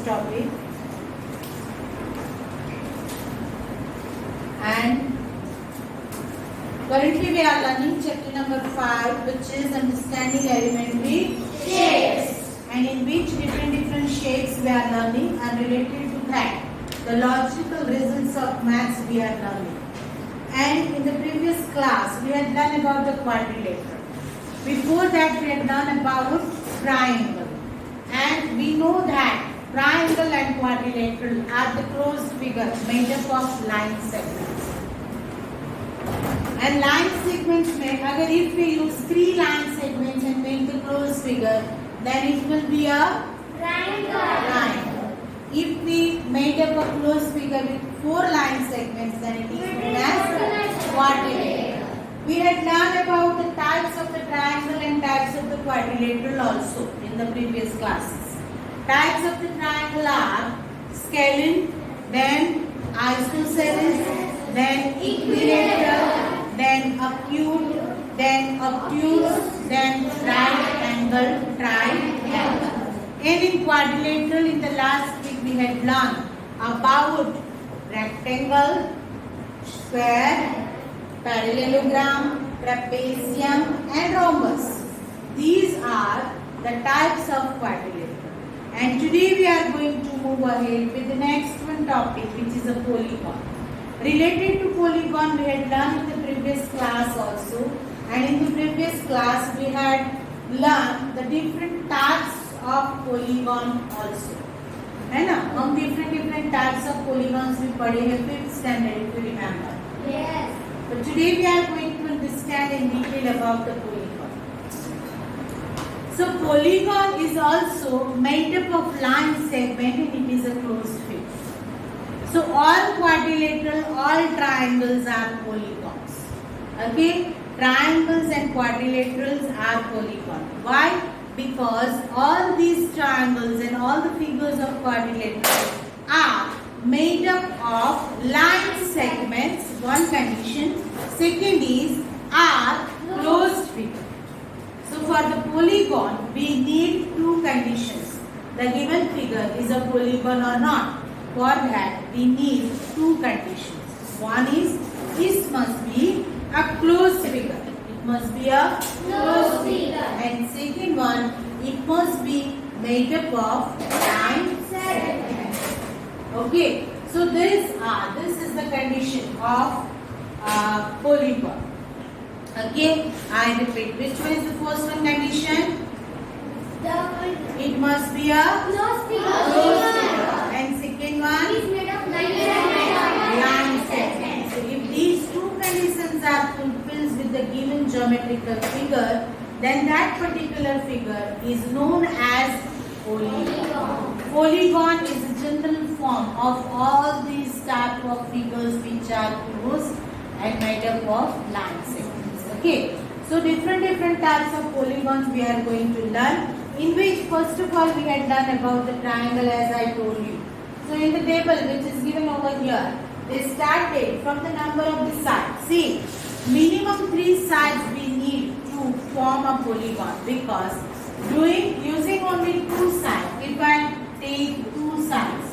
topic. And currently we are learning chapter number 5, which is understanding elementary shapes, and in which different shapes we are learning, and related to that the logical results of maths we are learning. And in the previous class we had done about the quadrilateral. Before that we had done about triangle, and we know that triangle and quadrilateral are the closed figure made up of line segments. And line segments में अगर if we use 3 line segments and make the closed figure, then it will be a triangle. If we made up a closed figure with 4 line segments, then it is known as quadrilateral. We had learned about the types of the triangle and types of the quadrilateral also in the previous classes. Types of the triangle are scalene, then isosceles, then equilateral, then acute, then obtuse, then right angle, triangle. And in quadrilateral, in the last week we had learned about rectangle, square, parallelogram, trapezium and rhombus. These are the types of quadrilateral. And today we are going to move ahead with the next one topic, which is a polygon. Related to polygon, we had learned in the previous class also, and in the previous class we had learned the different types of polygon also. है ना? हम different types of polygons भी पढ़े हैं 5th standard, if you remember. Yes. But today we are going to understand in detail about the polygon. So polygon is also made up of line segment, and it is a closed figure. So all quadrilateral, all triangles are polygons. Okay, triangles and quadrilaterals are polygon. Why? Because all these triangles and all the figures of quadrilaterals are made up of line segments. One condition. Second is are closed figure. So for the polygon, we need 2 conditions. The given figure is a polygon or not. For that, we need 2 conditions. One is, this must be a closed figure. It must be a Closed figure. And second one, it must be made up of line segments. Okay. So this is the condition of polygon. Okay. I repeat. Which one is the first one condition? It must be a Closed figure. closed figure. And second one? It is made of line Line segments. So if these 2 conditions are fulfilled with the given geometrical figure, then that particular figure is known as polygon. Polygon is a general form of all these type of figures which are closed and made up of line segments. Okay. So different types of polygons we are going to learn, in which first of all we had done about the triangle, as I told you. So in the table which is given over here, they started from the number of the sides. See, minimum 3 sides we need to form a polygon, because using only 2 sides, if I take 2 sides,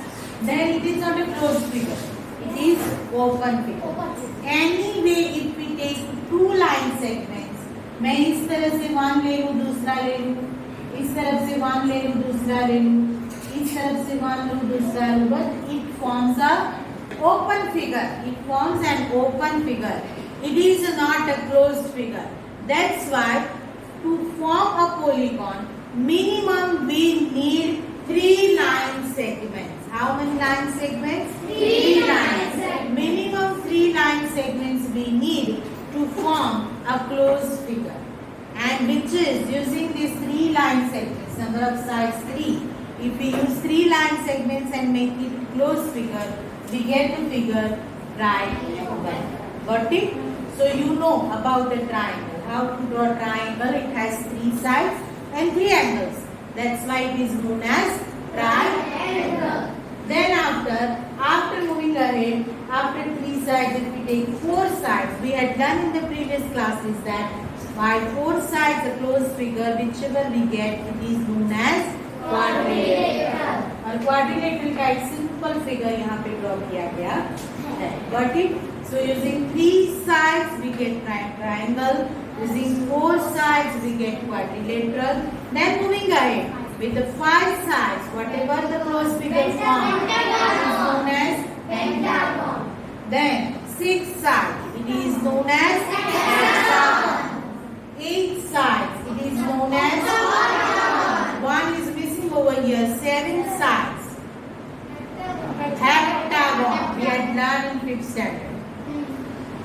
then it is not a closed figure. It is open figure. Anyway, if we take 2 line segments, मैं इस तरह से 1 ले लूँ, दूसरा ले लूँ, इस तरफ से 1 ले लूँ, दूसरा ले लूँ, इस तरफ से 1 लूँ, दूसरा लूँ, but it forms a open figure. It forms an open figure. It is not a closed figure. That's why to form a polygon, minimum we need 3 line segments. How many line segments? 3 lines. Minimum 3 line segments we need to form a closed figure. And which is using these 3 line segments, number of sides 3. If we use 3 line segments and make it closed figure, we get the figure right angle. Got it? So you know about the triangle. How to draw a triangle? It has 3 sides and 3 angles. That's why it is known as triangle. Then after moving ahead, after 3 sides, if we take 4 sides, we had done in the previous classes that by 4 sides, a closed figure, whichever we get, it is known as quadrilateral. और quadrilateral का एक simple figure यहाँ पे draw किया गया है. Got it? So using 3 sides we get triangle. Using 4 sides we get quadrilateral. Then moving ahead with the 5 sides, whatever the closed figure form is known as pentagon. Then 6 sides it is known as hexagon. 8 sides it is known as one is missing over here. 7 sides heptagon. We had learned in 5th standard.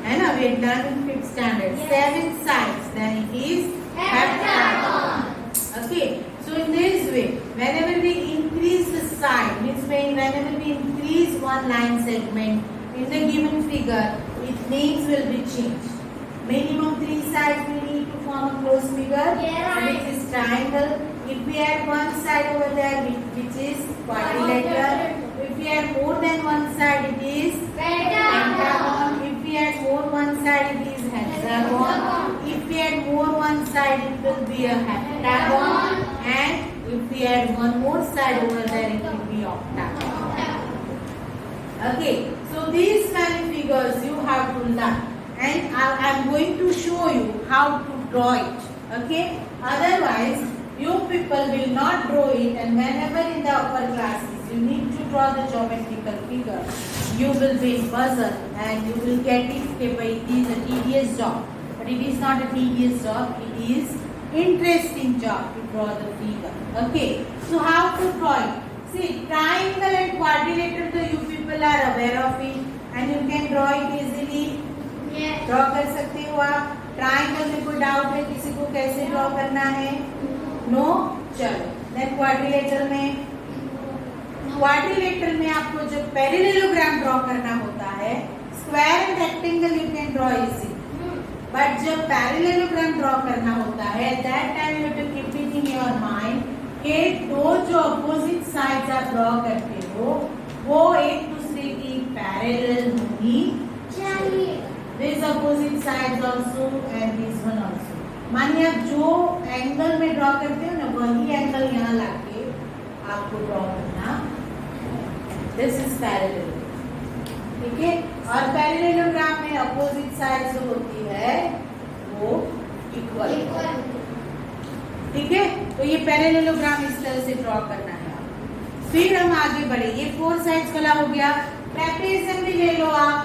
है ना, we had learned in 5th standard. 7 sides, then it is heptagon. Okay, so in this way, whenever we increase the side, means whenever we increase one line segment in the given figure, its names will be changed. Minimum 3 sides we need to form a closed figure, which is triangle. If we add one side over there, which is quadrilateral. If we add more than one side, it is pentagon. If we add more one side, it is hexagon. If we add more one side, it will be a heptagon. And if we add one more side over there, it will be octagon. Okay, so these many figures you have to learn, and I am going to show you how to draw it. Okay, otherwise you people will not draw it, and whenever in the upper classes you need to draw the geometrical figure, you will be puzzled and you will get it. Okay, but it is a tedious job, but it is not a tedious job. It is interesting job to draw the figure. Okay, so how to draw it? See, triangle and quadrilateral, so you people are aware of it, and you can draw it easily. Draw कर सकते हो आप. Triangle में कोई doubt है किसी को कैसे ड्रॉ करना है? नो. चलो, देन क्वाड्रिलेटरल में आपको जो पैरेललोग्राम ड्रॉ करना होता है, square and rectangle you can draw easy, but जब पैरेललोग्राम ड्रॉ करना होता है, that time you to keep it in your mind कि दो जो अपोजिट साइड्स आप ड्रॉ करते हो वो एक दूसरे की पैरेलल होनी चाहिए. This opposite sides also and this one also. मानिए आप जो एंगल में ड्रॉ करते हो ना, वही एंगल यहाँ लाके आपको ड्रॉ करना. This is parallel. ठीक है, और पैरेललोग्राम में अपोजिट साइड जो होती है वो इक्वल. ठीक है, तो ये पैरेललोग्राम इस तरह से ड्रॉ करना है. फिर हम आगे बढ़े. ये 4 साइड्स वाला हो गया. ट्रेपेजियम भी ले लो आप.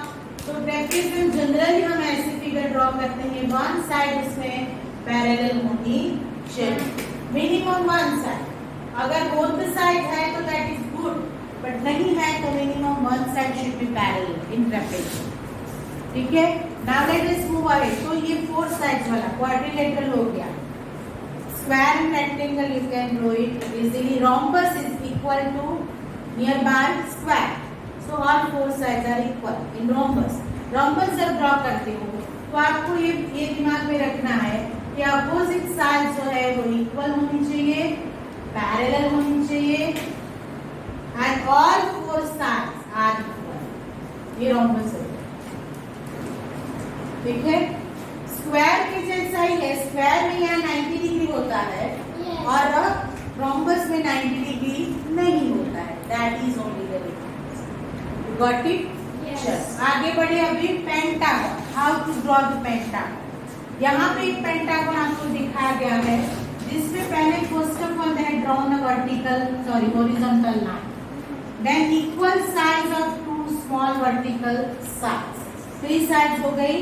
तो ट्रेपेजियम जनरली हम ऐसे फिगर ड्रॉ करते हैं, वन साइड इसमें पैरेलल होनी चाहिए, मिनिमम वन साइड. अगर बोथ साइड है तो दैट इज गुड, बट नहीं है तो minimum one side should be parallel in trapezium. ठीक है, now let us move ahead. तो ये 4 साइड्स वाला क्वाड्रिलेटरल हो गया. Square and rectangle you can draw it easily. Rhombus is equal to nearby square. So all 4 sides are equal in rhombus. Rhombus जब draw करते हो तो आपको ये दिमाग में रखना है कि अपोजिट साइड जो है वो इक्वल होनी चाहिए, पैरेलल होनी चाहिए, and all 4 sides are equal. ये rhombus है. ठीक है, स्क्वायर के जैसा ही है. स्क्वायर में यहाँ 90 डिग्री होता है और rhombus में 90 डिग्री नहीं होता है. That is only the difference. Got it? Yes. आगे बढ़े. अभी pentagon. How to draw the pentagon. यहाँ पे एक पेंटागन आपको दिखाया गया है, जिसमें पहले first of all they had drawn a horizontal line, than equal sides of 2 small vertical sides. 3 sides हो गई.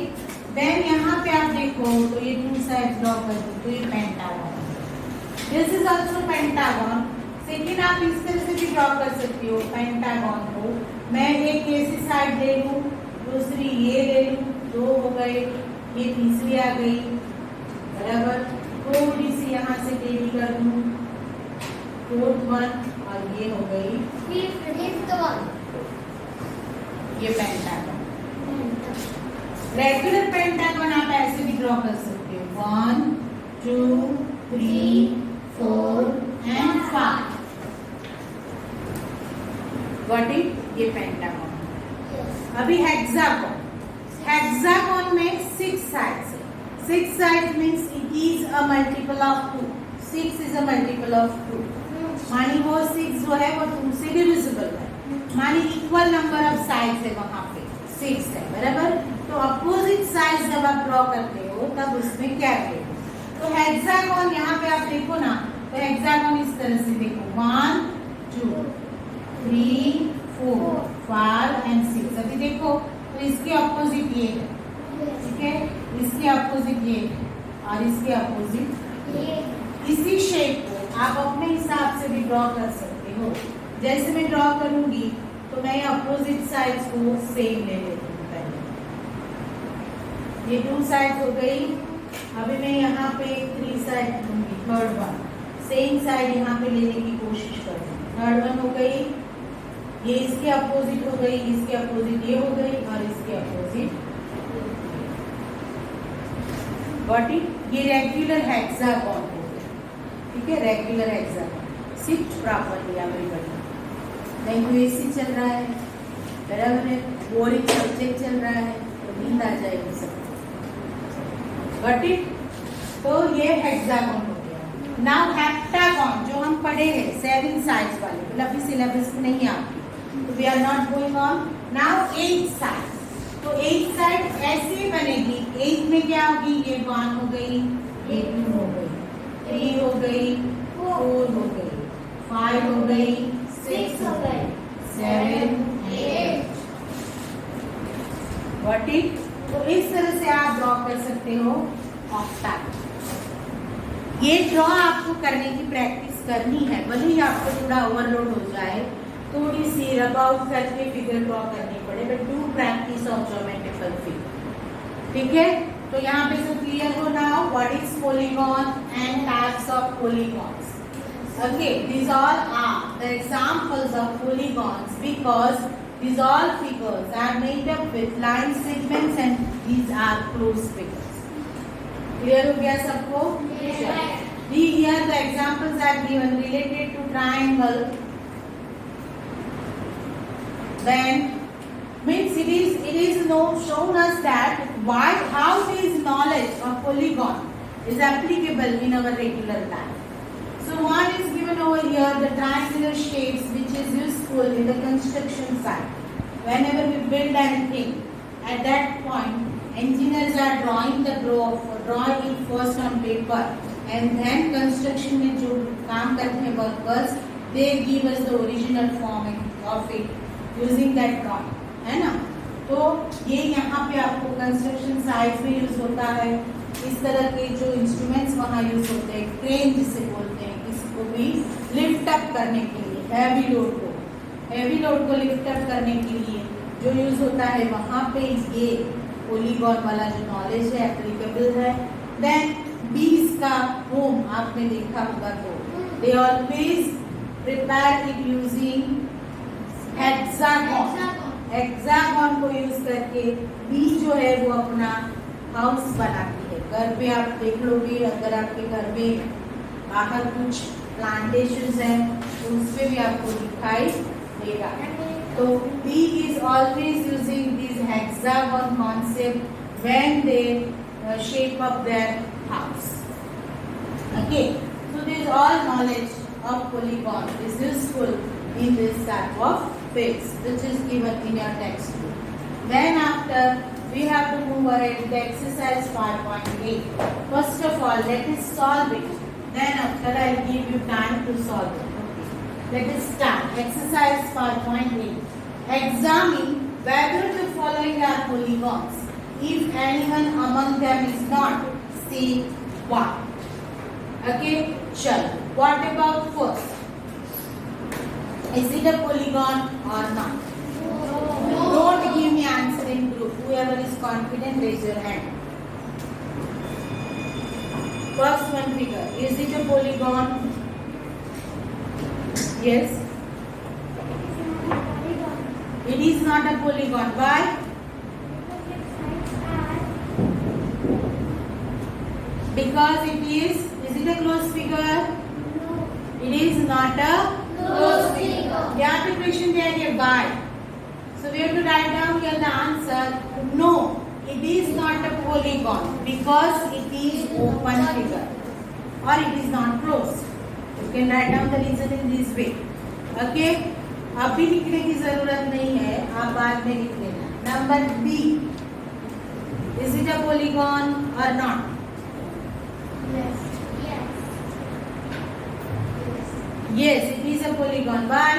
देन यहाँ पे आप देखो तो ये 2 साइड्स ड्रॉ कर दो, तो ये pentagon. This is also pentagon. Second आप इस तरह से भी ड्रॉ कर सकती हो पेंटागन को. मैं एक ऐसी साइड ले लूं, दूसरी ये ले लूं, 2 हो गए, ये तीसरी आ गई. बराबर. थोड़ी सी यहाँ से टेढ़ी कर दूं, 4th वन, और ये हो गई 5th वन. ये पेंटागन. रेगुलर पेंटागन आप ऐसे भी ड्रॉ कर सकते हो. 1 2 3 4 and 5. Got it? ये पेंटागन. अभी हेक्सागन. हेक्सागन में 6 साइड्स है. 6 sides means it is a multiple of 2. 6 is a multiple of 2. मानी वो 6 जो है वो 2 से डिविजिबल है, मानी इक्वल नंबर ऑफ साइड्स है वहां पे 6 है, बराबर। तो अपोजिट साइड्स जब आप ड्रॉ करते हो तब उसमें क्या करेंगे, तो हेक्सागोन यहाँ पे आप देखो ना, तो हेक्सागोन इस तरह से देखो 1 2 3 4 5 एंड 6। अभी देखो तो इसके अपोजिट ये है, ठीक है, इसके अपोजिट ये है और इसके अपोजिट। इसी शेप को आप अपने हिसाब से भी ड्रॉ कर सकते हो। जैसे मैं ड्रॉ करूंगी तो मैं अपोजिट साइड्स को सेम ले लेती हूँ। पहले ये 2 साइड्स हो गई, अभी मैं यहाँ पे 3 साइड लूंगी, थर्ड वन सेम साइड यहाँ पे लेने की कोशिश करूंगी। थर्ड वन हो गई, ये इसके अपोजिट हो गई, इसके अपोजिट ये हो गई और इसके अपोजिट। Got it? ये रेगुलर हेक्सागोन हो गया, ठीक है, regular hexagon. Sit properly everybody. नहीं तो एसी चल रहा है, बराबर है, बोरिंग सब्जेक्ट चल रहा है तो नींद आ जाएगी सब। Got it? तो ये हेक्सागोन हो गया। नाउ हेप्टागोन जो हम पढ़े हैं 7 साइड्स वाले, मतलब अभी सिलेबस में नहीं आती, तो we are not going on. Now 8 side, तो 8 साइड ऐसे बनेगी। 8 में क्या होगी, ये 1 हो गई, ये 2 हो गई, 3 हो गई, 4 हो गई, 5 हो गई, 6 हो गई, 7 8। What it? तो इस तरह से आप ड्रॉ कर सकते हो ऑक्टागन। ये ड्रॉ आपको करने की प्रैक्टिस करनी है, भले ही आपको थोड़ा ओवरलोड हो जाए, थोड़ी सी रब आउट करके फिगर ड्रॉ करनी पड़े, but do practice of geometrical figure. ठीक है, तो यहाँ पे तो क्लियर हो now what is polygon and types of polygons. Okay, these all are the examples of polygons because these all figures are made up with line segments and these are closed figures. Clear हो गया सबको? Yes. Here the examples are given related to triangle. Then means it is shown us that how this knowledge of polygon is applicable in our regular life. So one is given over here, the triangular shapes which is useful in the construction site. Whenever we build anything, at that point engineers are drawing it first on paper and then construction में जो काम करते हैं workers, they give us the original form of it using that drawing, है ना। तो ये यहाँ पे आपको कंस्ट्रक्शन साइट में यूज होता है। इस तरह के जो इंस्ट्रूमेंट्स वहाँ यूज होते हैं, क्रेन जिसे बोलते हैं, इसको भी लिफ्ट अप करने के लिए, हैवी लोड को लिफ्ट अप करने के लिए जो यूज होता है, वहाँ पे ये पॉलीगॉन वाला जो नॉलेज है एप्लीकेबल है। देन बीज का होम आपने देखा होगा, तो they always prepare it using hexagon को यूज करके बी जो है वो अपना हाउस बनाती है। घर पे आप देख लोगे, अगर आपके घर में बाहर कुछ प्लांटेशंस हैं तो उसपे भी आपको दिखाई देगा। तो B is always using this hexagon concept when they shape up their house. Okay, so this all knowledge of polygon is useful in this type of fields which is given in your textbook. Then after we have to move ahead with exercise 5.8. First of all, let us solve it. Then after I will give you time to solve it. Okay. Let us start. Exercise 5.8. Examine whether the following are polygons. If anyone among them is not, say why. Okay, chalo. What about first? Is it a polygon or not? No. Don't give me answer in group. Whoever is confident, raise your hand. First one figure. Is it a polygon? Yes. It is not a polygon. Why? Because it is it a closed figure? No. It is not a Closed figure. यहाँ पे question दिया गया why. So we have to write down here the answer. No, it is not a polygon because it is open figure or it is not closed. You can write down the reason in this way. Okay? अभी लिखने की जरूरत नहीं है, आप बाद में लिख लेना. Number B. Is it a polygon or not? Yes. Yes. Yes, it is a polygon. Why?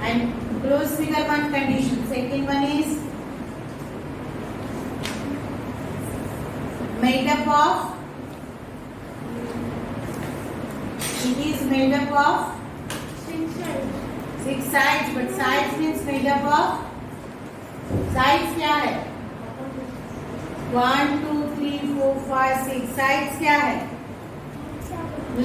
And closed figure one condition. Second one is made up of. It is made up of six sides, but sides means made up of. Sides क्या है? 1, 2, 3, 4, 5, 6. Sides क्या है?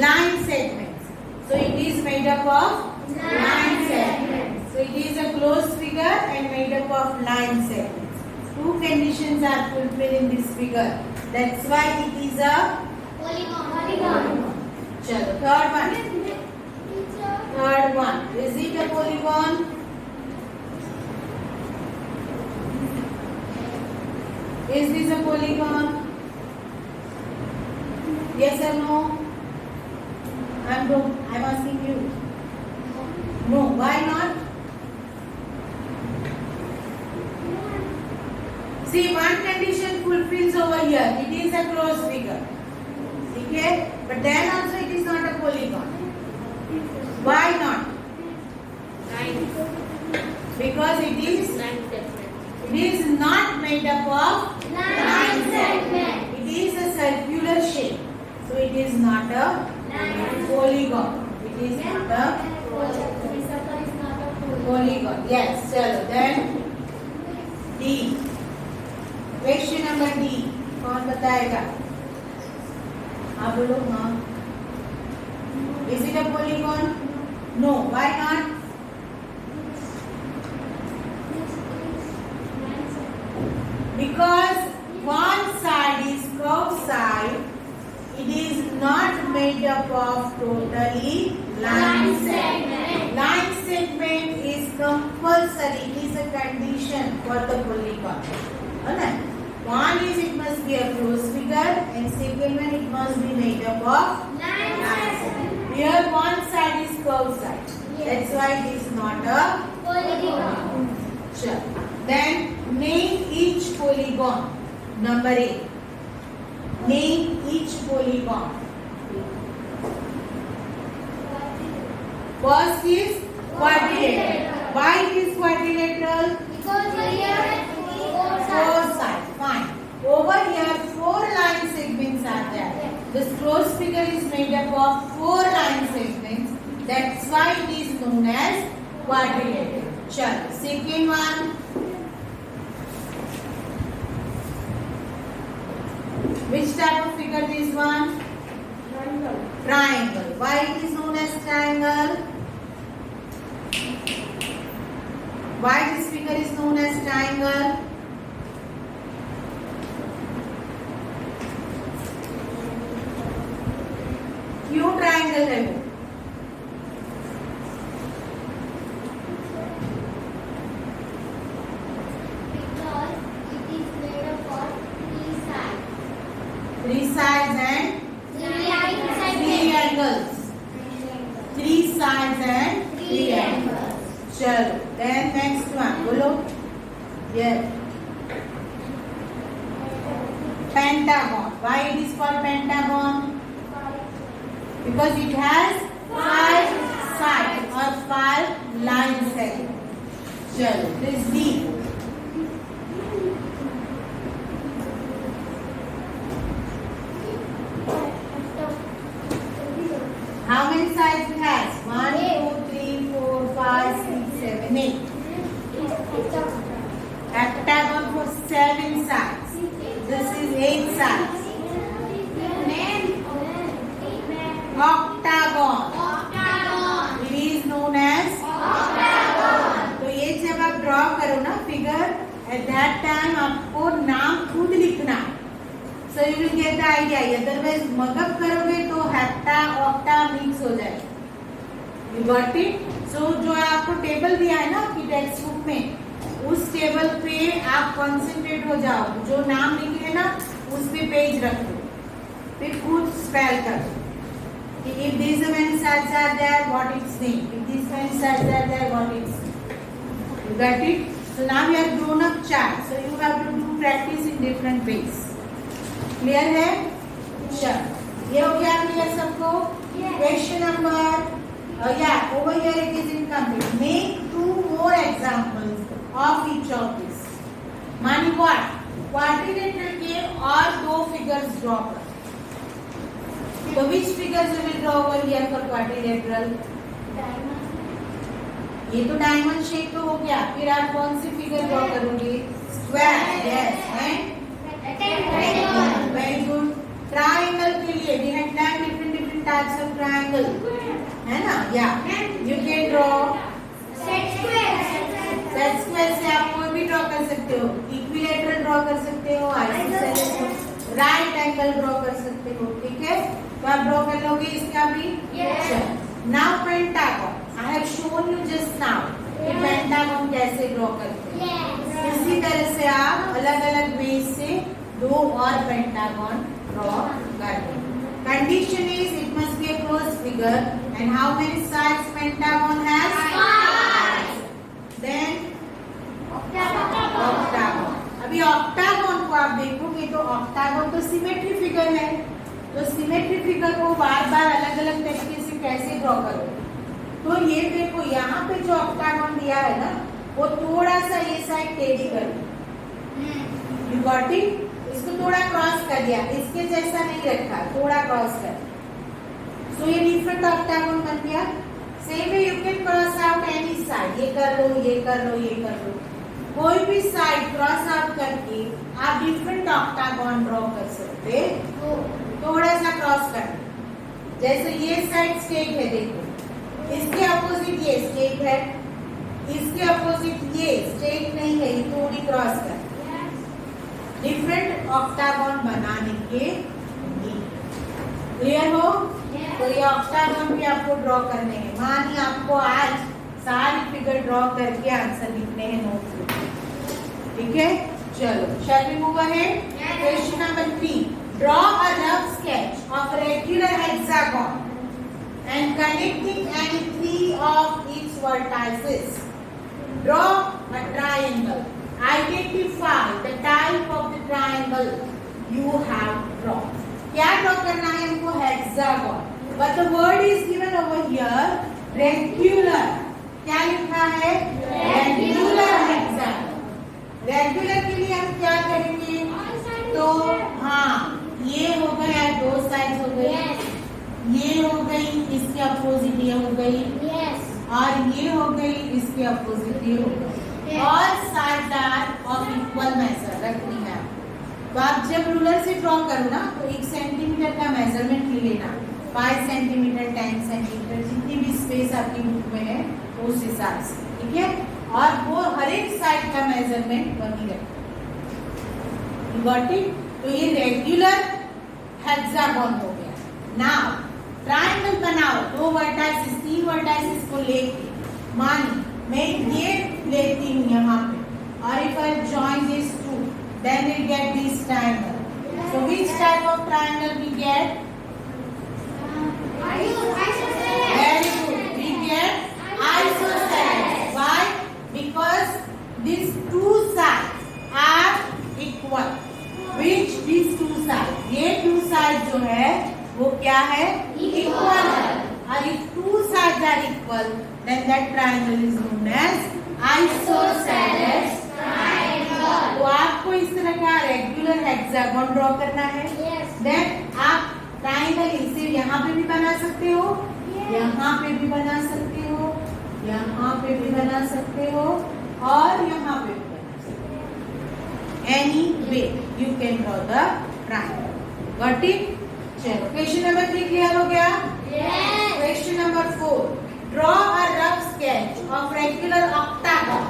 Line segments. So it is made up of line segments. So it is a closed figure and made up of line segments. Two conditions are fulfilled in this figure. That's why it is a Polygon. chalo, third one. Third one. Is it a polygon? Is this a polygon? Yes or no? I'm asking you. No. Why not? See, one condition fulfills over here. It is a closed figure. Okay? But then also it is not a polygon. Why not? Because it is not made up of Line segment. It is a circular shape. So it is not a polygon. It is not a polygon. Yes, chalo. Then D. Question number D. कौन बताएगा? आप बोलो हाँ. Is it a polygon? No. Why not? Because one side is curved side, it is not made up of totally line segment. Line segment is compulsory. It is a condition for the polygon. Alright. One is it must be a closed figure, and second one it must be made up of Line segment. Here one side is curved side. That's why it is not a Polygon. Sure. Then name each polygon. Number 8. Name each polygon. First is quadrilateral. Why it is quadrilateral? Because here Four sides. Fine. Over here 4 line segments are there. This closed figure is made up of 4 line segments. That's why it is known as quadrilateral. Sure. Second one. Which type of figure this one? Triangle. Why it is known as triangle? Why this figure is known as triangle? क्यों triangle है वो? because it is made up of 3 sides. 3 sides and 3 angles. 3 sides and 3 angles. चलो, then next one. बोलो. Yes. Pentagon. Why it is called pentagon? Because it has 5 sides or 5 line segments. चलो, this D. How many sides it has? 1, 2, 3, 4, 5, 6, 7, 8. Heptagon for 7 sides. This is 8 sides. Octagon. It is known as octagon. तो ये जब आप draw करो ना figure, at that time आपको नाम खुद लिखना है. So you will get the idea. Otherwise mug up करोगे तो हेप्टा ऑक्टा मिक्स हो जाएगा. You got it? So जो आपको टेबल दिया है ना आपकी टेक्स्ट बुक में, उस टेबल पे आप कंसंट्रेट हो जाओ. जो नाम लिखे ना उस पे पेज रख दो. फिर खुद स्पेल कर कि if these many sides are there, what its name? If these many sides are there, what its name? You got it? So now you are grown up child, so you have to do practice in different ways. Clear है? चलो ये हो गया clear सबको? Question number yeah, over here it is incomplete. Make 2 more examples of each of this. मानी what? Quadrilateral के और 2 figures draw कर. So which figures you will draw over here for quadrilateral? ये तो डायमंड शेप तो हो गया. फिर आप कौन सी फिगर ड्रॉ करोगे? Square. Yes. And very good. Triangle के लिए we had done different types of triangle, है ना? या you can draw set square. Set square से आप कोई भी ड्रॉ कर सकते हो. इक्विलेटरल ड्रॉ कर सकते हो, आइसोसेलेस, राइट एंगल ड्रॉ कर सकते हो. ठीक है, तो आप ड्रॉ कर लोगे इसका भी. Now pentagon. I have shown you just now कि पेंटागन कैसे ड्रॉ करते हैं. इसी तरह से आप अलग अलग वे से 2 और पेंटागन ड्रॉ करते हैं. Condition is it must be a close figure and how many sides pentagon has? 5. Then octagon. अभी ऑक्टागन को आप देखोगे तो ऑक्टागन तो सिमेट्री फिगर है. तो सिमेट्री फिगर को बार बार अलग अलग तरीके से कैसे ड्रॉ करोगे? तो ये देखो यहाँ पे जो ऑक्टागन दिया है ना, वो थोड़ा सा ये साइड टेढ़ी कर दी. You got it? इसको थोड़ा क्रॉस कर दिया. इसके जैसा नहीं रखा, थोड़ा क्रॉस कर. सो ये डिफरेंट ऑक्टागन बन गया. Same way you can cross out any side. ये कर लो, ये कर लो, ये कर लो. कोई भी साइड क्रॉस आउट करके आप डिफरेंट ऑक्टागन ड्रॉ कर सकते हो. थोड़ा सा क्रॉस कर. जैसे ये साइड स्ट्रेट है, देखो इसके अपोजिट ये स्ट्रेट है, इसके अपोजिट ये स्ट्रेट नहीं है, ये थोड़ी क्रॉस कर. डिफरेंट ऑक्टागन बनाने के लिए. क्लियर हो? तो ये ऑक्टागन भी आपको ड्रॉ करने हैं. मानिए आपको आज सारी फिगर ड्रॉ करके आंसर लिखने हैं नोट्स में. ठीक है, चलो shall we move ahead. Question number 3. Draw a rough sketch of regular hexagon and connecting any 3 of its vertices. Draw a triangle. Identify the type of the triangle you have drawn. क्या draw करना है हमको? Hexagon. But the word is given over here regular. क्या लिखा है? Regular hexagon. Regular के लिए हम क्या करेंगे? तो हाँ, ये हो गया 2 साइड्स हो गई. ये हो गई, इसके अपोजिट ये हो गई. और ये हो गई, इसके अपोजिट ये हो गई. और side are of equal measure रखनी है. तो आप जब रूलर से ड्रॉ करो ना, तो 1 सेंटीमीटर का मेजरमेंट ले लेना. 5 सेंटीमीटर, 10 सेंटीमीटर, जितनी भी स्पेस आपकी बुक में है उस हिसाब से. ठीक है, और वो हर एक साइड का मेजरमेंट वही रखना. Got it? तो ये रेगुलर हेक्सागन हो गया. नाउ ट्रायंगल बनाओ. 2 वर्टाइसेस, 3 वर्टाइसेस को लेके मानी मैं ये लेती हूँ यहाँ पे, और if I join this 2 then we get this triangle. So which type of triangle we get? Very good. We get isosceles. Why? Because these 2 sides are equal. Which these 2 sides? ये 2 sides जो है वो क्या है? Equal है. और if 2 sides are equal, then that triangle is known as isosceles triangle. तो आपको इस तरह का रेगुलर हेक्सागन ड्रॉ करना है. देन आप ट्रायंगल इसे यहाँ पे भी बना सकते हो, यहाँ पे भी बना सकते हो, यहाँ पे भी बना सकते हो, और यहाँ पे भी बना सकते हो. Any way you can draw the triangle. Got it? चलो क्वेश्चन नंबर 3 क्लियर हो गया. Question number 4. Draw a rough sketch of regular octagon.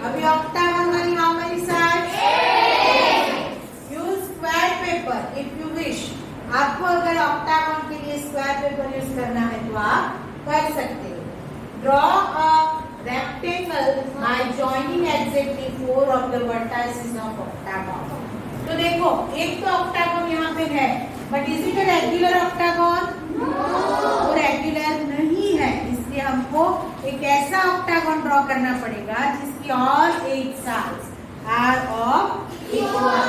अभी ऑक्टागन मानी how many sides? 8. Use square paper if you wish. आपको अगर octagon के लिए square paper use करना है तो आप कर सकते हो. Draw a rectangle bye joining exactly 4 of the vertices of octagon. तो देखो एक तो ऑक्टागन यहाँ पे है, but is it a regular octagon? वो रेगुलर नहीं है, इसलिए हमको एक ऐसा ऑक्टागन ड्रॉ करना पड़ेगा जिसकी all 8 sides are of equal.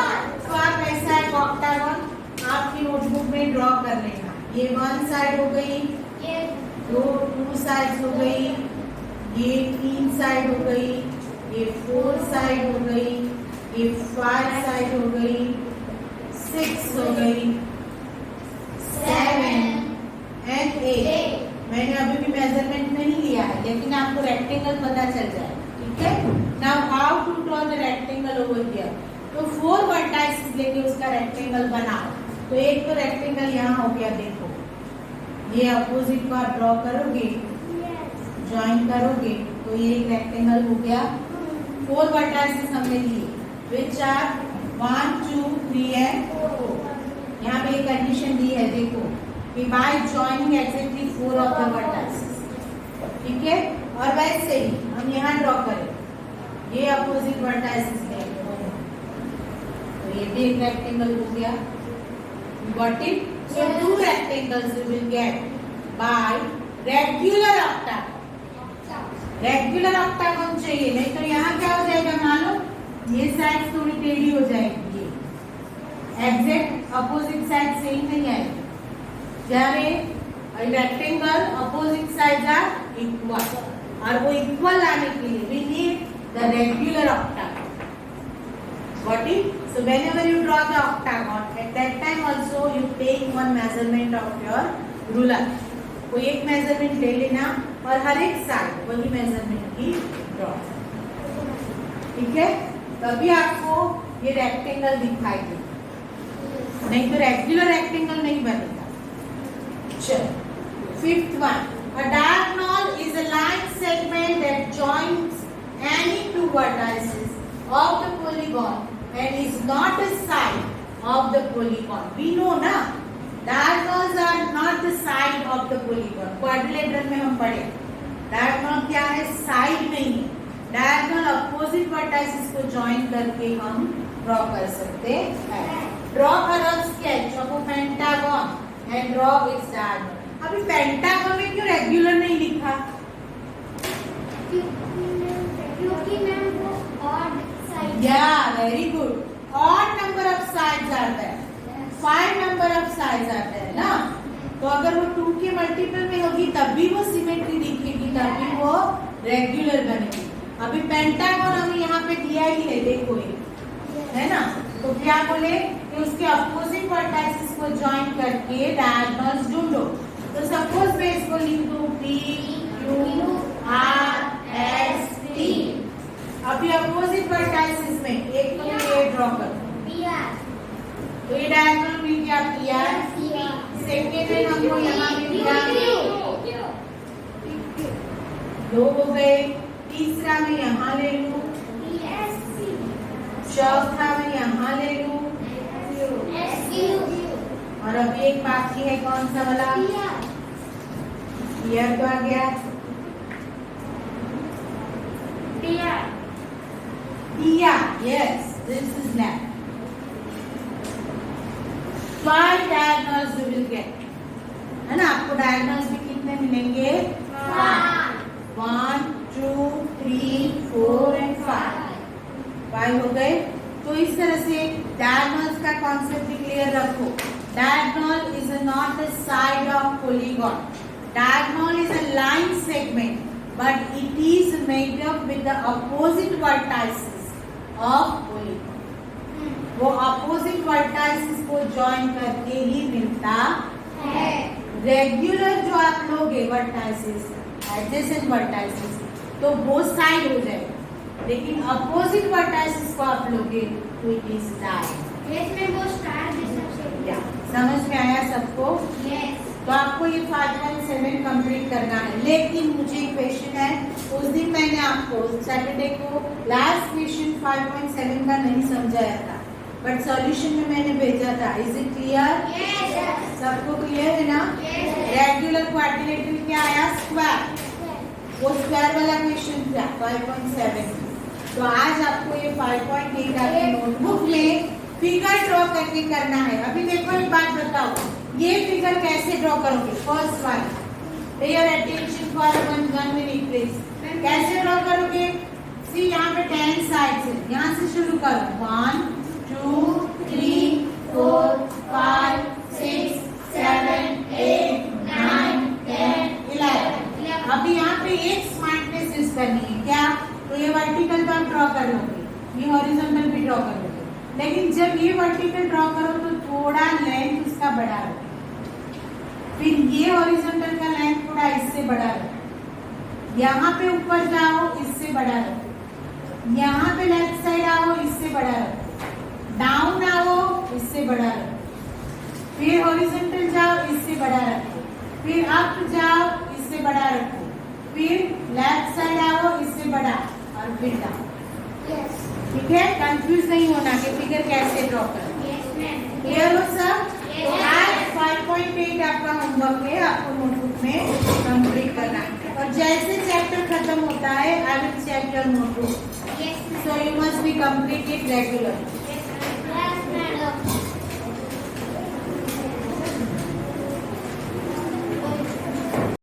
तो आप ऐसा एक ऑक्टागन आपकी नोटबुक में ड्रॉ कर लेना। ये 1 साइड हो गई, दो 2 साइड्स हो गई, ये 3 साइड हो गई, ये 4 साइड हो गई, ये 5 साइड हो गई, 6 हो गई, 7 एंड 8। मैंने अभी भी मेजरमेंट नहीं लिया है, लेकिन आपको रेक्टेंगल पता चल जाए, ठीक है। Now how to draw the rectangle over here. तो 4 वर्टाइसेस लेके उसका रेक्टेंगल बनाओ। तो एक तो रेक्टेंगल यहाँ हो गया, देखो ये अपोजिट को आप ड्रॉ करोगे, ज्वाइन करोगे तो ये एक रेक्टेंगल हो गया। 4 वर्टाइसेस हमने लिए, विच आर 1 2 3 एंड 4। यहाँ पे एक कंडीशन दी है, देखो कि bye joining exactly 4 of the vertices, ठीक है। और वैसे ही हम यहाँ ड्रॉ करें, ये अपोजिट वर्टाइसेस है, तो ये भी एक रेक्टेंगल हो गया। Got it? So 2 rectangles you will get by regular octagon. Regular octagon चाहिए, नहीं तो यहाँ क्या हो जाएगा, मान लो ये साइड थोड़ी टेढ़ी हो जाएगी, ये एग्जैक्ट अपोजिट साइड सेम नहीं आएगी। जहाँ rectangle opposite side are equal, और वो इक्वल आने के लिए we need the regular octagon. Got it? So whenever you draw the octagon, at that time also you take one measurement of your ruler. कोई एक मेजरमेंट ले लेना और हर एक साइड वही मेजरमेंट की ड्रॉ, ठीक है। तभी आपको ये रेक्टेंगल दिखाई दे, नहीं तो रेगुलर रेक्टेंगल नहीं बनेगा। चलो 5th one, a diagonal is a line segment that joins any 2 vertices of the polygon and is not a side of the polygon. We know ना, diagonals are not the side of the polygon. Quadrilateral में हम पढ़े diagonal क्या है, side नहीं है। Diagonal opposite vertices को join करके हम ड्रॉ कर सकते हैं। ड्रॉ करो sketch of a pentagon and draw its diagonal. अभी पेंटागन में क्यों रेगुलर नहीं लिखा? क्योंकि मैम वो odd side. Yeah, very good. Odd number of sides are there. 5 number of sides are there, ना? तो अगर वो 2 के मल्टीपल में होगी तब भी वो सिमेट्री दिखेगी, तब भी वो रेगुलर बनेगी। अभी पेंटागन हमें यहाँ पे दिया ही है, देखो ये, है ना? तो क्या बोले कि उसके अपोजिट वर्टाइसेस को ज्वाइन करके डायगोनल्स ढूंढो। तो सपोज मैं इसको लिख दूं P Q R S T। अभी अपोजिट वर्टाइसेस में एक तो ये ड्रॉ करो, तो ये डायगोनल मिल गया PR। सेकेंड में हमको यहाँ मिल गया 2 हो गए, तीसरा में यहाँ ले लूं, चौथा में यहाँ ले लूं, और अभी एक बाकी है, कौन सा वाला? PR तो आ गया, PR, yes, this is left. 5 diagonals you will get, है ना? आपको diagonals भी कितने मिलेंगे? 1 2 3 4 and 5 हो गए। तो इस तरह से diagonals का कॉन्सेप्ट भी क्लियर रखो। Diagonal is not a side of polygon. Diagonal is a line segment, but it is made up with the opposite vertices of polygon. वो अपोजिट वर्टाइसेस को ज्वाइन करके ही मिलता है। रेगुलर जो आप लोगे वर्टाइसेस, एडजेसेंट वर्टाइसेस, तो वो साइड हो जाएगा, लेकिन अपोजिट वर्टाइसेस को आप लोगे तो इट इज डायगोनल। वो स्टार जैसा शेप। या समझ में आया सबको? यस। तो आपको ये 5.7 कंप्लीट करना है। लेकिन मुझे क्वेश्चन है, उस दिन मैंने आपको सैटरडे को लास्ट क्वेश्चन 5.7 का नहीं समझाया था, बट सॉल्यूशन में मैंने भेजा था। Is it clear? यस। सबको क्लियर है ना? रेगुलर क्वाड्रिलेटरल क्या आया? स्क्वायर। वो स्क्वायर वाला क्वेश्चन था 5.7। तो आज आपको ये 5.8 आपकी नोटबुक में फिगर ड्रॉ करके करना है। अभी देखो एक बात बताओ, ये फिगर कैसे ड्रॉ करोगे? फर्स्ट वन, पे your attention for 1 minute please. कैसे ड्रॉ करोगे? सी यहाँ पे 10 साइड्स है, यहाँ से शुरू करो। 1 2 3 4 5 6 7 8 9 10 11। अभी यहाँ पे एक स्मार्टनेस यूज करनी है, क्या? तो ये वर्टिकल तो आप ड्रॉ कर लोगे, ये हॉरिजॉन्टल भी ड्रॉ कर लोगे, लेकिन जब ये वर्टिकल ड्रॉ करो तो थोड़ा लेंथ इसका बढ़ा रखो, फिर ये हॉरिजॉन्टल का लेंथ थोड़ा इससे बढ़ा रखो, यहाँ पे ऊपर जाओ इससे बढ़ा रखो, यहाँ पे लेफ्ट साइड आओ इससे बढ़ा रखो, डाउन आओ इससे बढ़ा रखो, फिर हॉरिजॉन्टल जाओ इससे बढ़ा रखो, फिर अप जाओ इससे बढ़ा रखो, फिर लेफ्ट साइड आओ इससे बढ़ा, और फिर डाउन। Yes. ठीक है? कंफ्यूज नहीं होना कि फिगर कैसे ड्रॉ करना। Yes, ma'am. क्लियर हो सब? Yes. तो आज 5.8 आपका होमवर्क है, आपको नोटबुक में कंप्लीट करना है, और जैसे चैप्टर खत्म होता है I will check your notebook, Yes, ma'am. So you must be complete it regular.